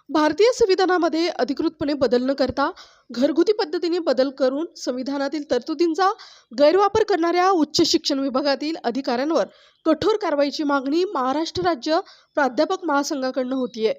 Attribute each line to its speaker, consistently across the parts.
Speaker 1: भारतीय संविधानामध्ये अधिकृतपणे बदल न करता घरगुती पद्धतीने बदल करून संविधानातील तरतुदींचा गैरवापर करणाऱ्या उच्च शिक्षण विभागातील अधिकाऱ्यांवर कठोर कारवाईची मागणी महाराष्ट्र राज्य प्राध्यापक महासंघाकडून होतीये।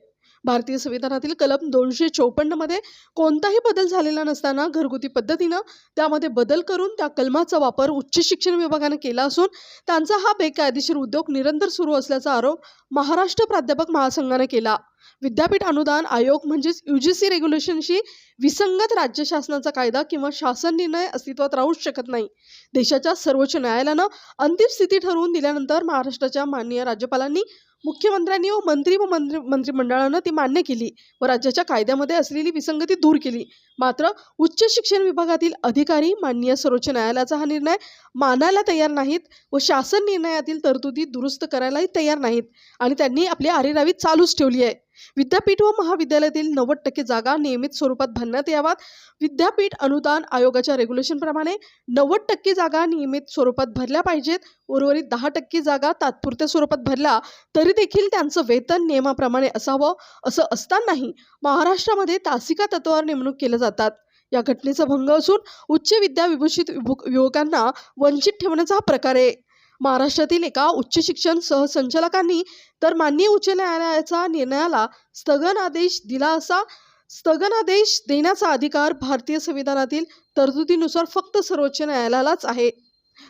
Speaker 1: भारतीय संविधानातील कलम 254 मध्ये कोणताही बदल झालेला नसताना घरगुती पद्धतीनं त्यामध्ये बदल करून त्या कलमाचा वापर उच्च शिक्षण विभागाने केला असून त्यांचा हा बेकायदेशीर उद्योग निरंतर सुरू असल्याचा आरोप महाराष्ट्र प्राध्यापक महासंघाने केला। विद्यापीठ अनुदान आयोग म्हणजेच यूजीसी रेग्युलेशनशी विसंगत राज्य शासनाचा कायदा किंवा शासन निर्णय अस्तित्वात राहूच शकत नाही। देशाच्या सर्वोच्च न्यायालयानं अंतिम स्थिती ठरवून दिल्यानंतर महाराष्ट्राच्या माननीय राज्यपालांनी, मुख्यमंत्र्यांनी व मंत्रिमंडळानं ती मान्य केली व राज्याच्या कायद्यामध्ये असलेली विसंगती दूर केली। मात्र उच्च शिक्षण विभागातील अधिकारी माननीय सर्वोच्च न्यायालयाचा हा निर्णय मानायला तयार नाहीत व शासन निर्णयातील तरतुदी दुरुस्त करायलाही तयार नाहीत आणि त्यांनी आपली आरेरावी चालूच ठेवली आहे। विद्यापीठ व महाविद्यालयातील 90% जागा नियमित स्वरूपात भरण्यात याव्यात। विद्यापीठ अनुदान आयोगाच्या रेग्युलेशनप्रमाणे 90% जागा नियमित स्वरूपात भरल्या पाहिजेत। उर्वरित 10% जागा तात्पुरत्या स्वरूपात भरल्या तरी देखील त्यांचं वेतन नियमाप्रमाणे असावं। असं असतानाही महाराष्ट्रामध्ये तासिका तत्वावर नेमणूक केल्या जातात। या घटनेचा भंग असून उच्च विद्याविभूषित युवकांना वंचित ठेवण्याचा हा प्रकार आहे। महाराष्ट्रातील एका उच्च शिक्षण सहसंचालकांनी तर माननीय उच्च न्यायालयाच्या निर्णयाला स्थगनादेश दिला असा स्थगनादेश देण्याचा अधिकार भारतीय संविधानातील तरतुदीनुसार फक्त सर्वोच्च न्यायालयालाच आहे।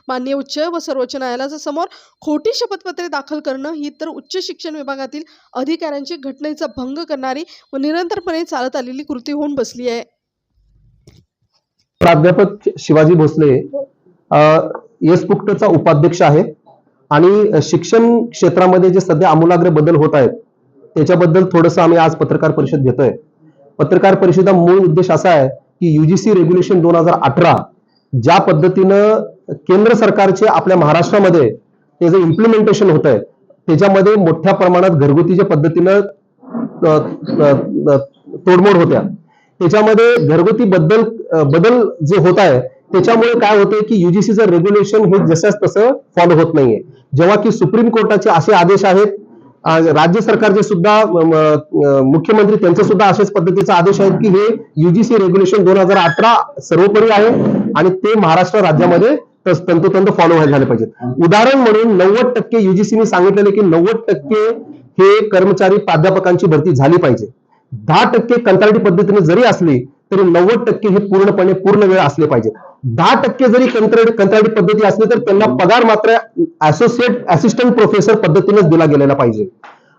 Speaker 1: माननीय उच्च व सर्वोच्च न्यायालयाच्या समोर खोटी शपथपत्रे दाखल करणं ही तर उच्च शिक्षण विभागातील अधिकाऱ्यांची घटनेचा भंग करणारी व निरंतरपणे चालत आलेली कृती होऊन बसली आहे।
Speaker 2: प्राध्यापक शिवाजी भोसले येसपुक्टचा उपाध्यक्ष आहे आणि शिक्षण क्षेत्रामध्ये जे सध्या आमूलाग्र बदल होत आहेत त्याच्याबद्दल थोडंसं आम्ही आज पत्रकार परिषद घेतोय। पत्रकार परिषदेचा मूळ उद्देश असा आहे की यूजीसी रेग्युलेशन 2018 ज्या पद्धतीनं केंद्र सरकारचे आपल्या महाराष्ट्रामध्ये त्याचं इम्प्लिमेंटेशन होत आहे त्याच्यामध्ये मोठ्या प्रमाणात घरगुतीच्या पद्धतीनं तोडमोड होत्या। त्याच्यामध्ये घरगुती बदल जे होत आहे त्याच्यामुळे काय होतंय की यूजीसीचं रेग्युलेशन हे जसंच तसं फॉलो होत नाहीये। जेव्हा की सुप्रीम कोर्टाचे असे आदेश आहेत, राज्य सरकारचे सुद्धा मुख्यमंत्री त्यांचे सुद्धा अशाच पद्धतीचा आदेश आहेत की हे यूजीसी रेग्युलेशन 2018 सर्वोपरी आहे आणि ते महाराष्ट्र राज्यामध्ये तंतोतंत फॉलो झाले पाहिजेत। उदाहरण म्हणून 90% यूजीसीने सांगितलेले की 90% हे कर्मचारी प्राध्यापकांची भरती झाली पाहिजे। 10% कंत्राटी पद्धतीने जरी असली तरी 90% हे पूर्णपणे पूर्ण वेळ असले पाहिजे। 10% जरी कंत्राटी पद्धती असली तर त्यांना पगार मात्र असिस्टंट प्रोफेसर पद्धतीनेच दिला गेलेला पाहिजे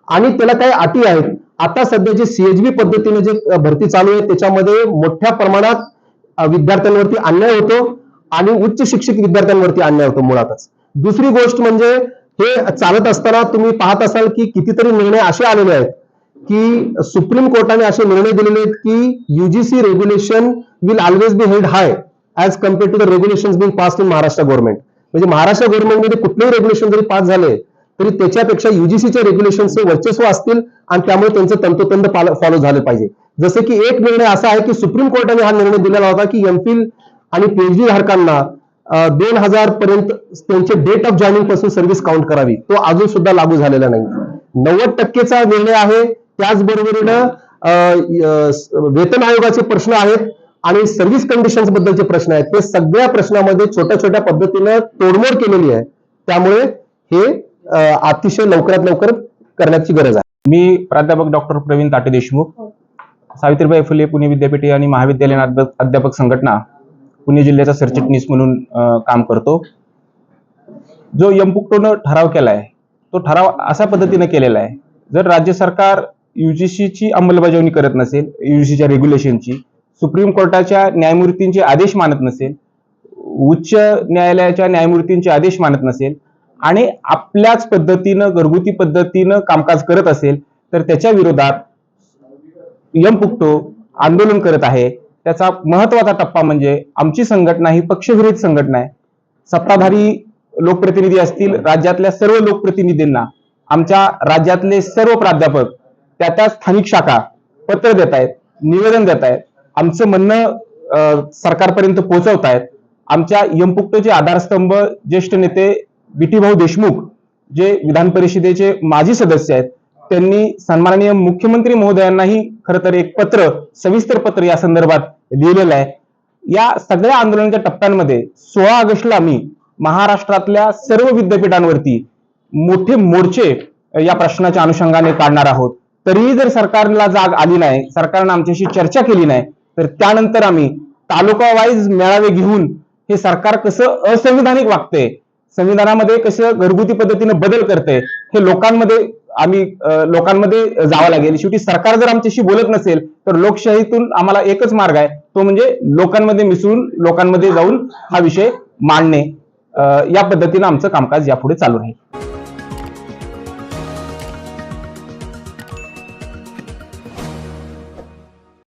Speaker 2: आणि त्याला काही अटी आहेत। आता सध्या जे सीएचबी पद्धतीने जे भरती चालू आहे त्याच्यामध्ये मोठ्या प्रमाणात विद्यार्थ्यांवरती अन्याय होतो आणि उच्च शिक्षित विद्यार्थ्यांवरती अन्याय होतो मुळातच। दुसरी गोष्ट म्हणजे हे चालत असताना तुम्ही पाहत असाल की कितीतरी निर्णय असे आलेले आहेत की सुप्रीम कोर्टाने असे निर्णय दिलेले आहेत की UGC regulation will always be held high as compared to the regulations being passed in Maharashtra government. म्हणजे महाराष्ट्र गव्हर्नमेंटमध्ये कुठलेही रेग्युलेशन जरी पास झाले तरी त्याच्यापेक्षा यूजीसीचे रेग्युलेशनचे वर्चस्व असतील आणि त्यामुळे त्यांचं तंतोतंत फॉलो झाले पाहिजे। जसे की एक निर्णय असा आहे की सुप्रीम कोर्टाने हा निर्णय दिलेला होता की एमफिल आणि पीएचडी धारकांना 2000 पर्यंत त्यांचे डेट ऑफ जॉईनिंग पासून सर्व्हिस काउंट करावी, तो अजून सुद्धा लागू झालेला नाही। 90%चा निर्णय आहे। त्याचबरोबरीनं वेतन आयोगाचे प्रश्न आहेत आणि सर्व्हिस कंडिशन्स बद्दलचे प्रश्न आहेत। ते सगळ्या प्रश्नामध्ये छोट्या छोट्या पद्धतीनं तोडमोड केलेली आहे। त्यामुळे हे अतिशय लवकरात लवकर करण्याची गरज आहे।
Speaker 3: मी प्राध्यापक डॉक्टर प्रवीण ताटे देशमुख, सावित्रीबाई फुले पुणे विद्यापीठ आणि महाविद्यालयीन अध्यापक संघटना पुणे जिल्ह्याचा सरचिटणीस म्हणून काम करतो। जो यमपुक्टोनं ठराव केलाय तो ठराव अशा पद्धतीने केलेला आहे, जर राज्य सरकार यूजीसीची अंमलबजावणी करत नसेल, यूजीसीच्या रेग्युलेशनची, सुप्रीम कोर्टाच्या न्यायमूर्तींचे आदेश मानत नसेल, उच्च न्यायालयाच्या न्यायमूर्तींचे आदेश मानत नसेल आणि आपल्याच पद्धतीनं घरगुती पद्धतीनं कामकाज करत असेल तर त्याच्या विरोधात यमपुक्टो आंदोलन करत आहे। त्याचा महत्वाचा टप्पा म्हणजे आमची संघटना ही पक्षविरहित संघटना आहे। सत्ताधारी लोकप्रतिनिधी असतील, राज्यातल्या सर्व लोकप्रतिनिधींना आमच्या राज्यातले सर्व प्राध्यापक त्या स्थानिक शाखा पत्र देत आहेत, निवेदन देत आहेत, आमचं म्हणणं सरकारपर्यंत पोहोचवत आहेत। आमच्या यमपुक्टोचे आधारस्तंभ ज्येष्ठ नेते बीटी भाऊ देशमुख जे विधान परिषदेचे माजी सदस्य आहेत त्यांनी सन्माननीय मुख्यमंत्री महोदयांनाही खरं तर एक पत्र, सविस्तर पत्र या संदर्भात लिहिलेलं आहे. या सगळ्या आंदोलनाच्या टप्प्यांमध्ये 16 ऑगस्टला मी महाराष्ट्रातल्या सर्व विद्यापीठांवरती मोठे मोर्चे या प्रश्नाच्या अनुषंगाने काढणार आहोत. तरीही जर सरकारला जाग आली नाही, सरकारनं आमच्याशी चर्चा केली नाही, तर त्यानंतर आम्ही तालुका वाईज मेळावे घेऊन हे सरकार कसं असंविधानिक वागतंय, संविधानामध्ये कसं घरगुती पद्धतीने बदल करते, हे लोकांमध्ये जावं लागेल. शेवटी सरकार जर आमच्याशी बोलत नसेल तर लोकशाहीतून आम्हाला एकच मार्ग आहे, तो म्हणजे लोकांमध्ये मिसळून लोकांमध्ये जाऊन हा विषय मांडणे. या पद्धतीने आमचं कामकाज यापुढे चालू राहील.